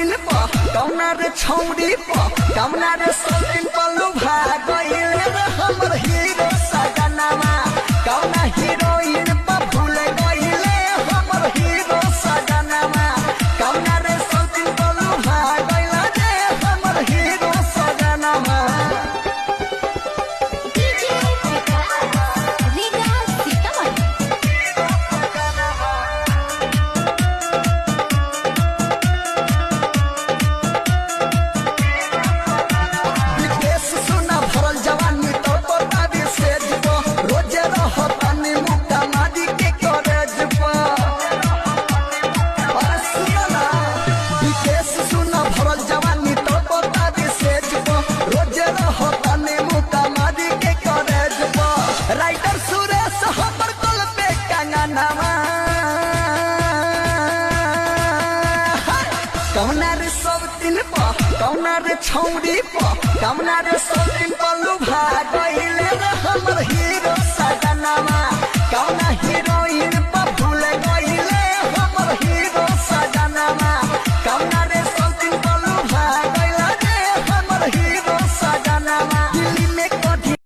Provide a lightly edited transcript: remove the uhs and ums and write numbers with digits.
दिन कौना रे छौड़ी कौना रे सब दिन लुभा गइले रे हमर हीरो सजनामा कौना हीरोइन भूल गइले हमर हीरो सजनामा कौना रे सब दिन लुभा गइले रे हमर हीरो सजनामा। राइटर सुरेश हमर कल पे कंगनामा कौना रे सब दिन कौना रे छौड़ी कौना रे सब दिन लुभा गइले रे हमर हीरो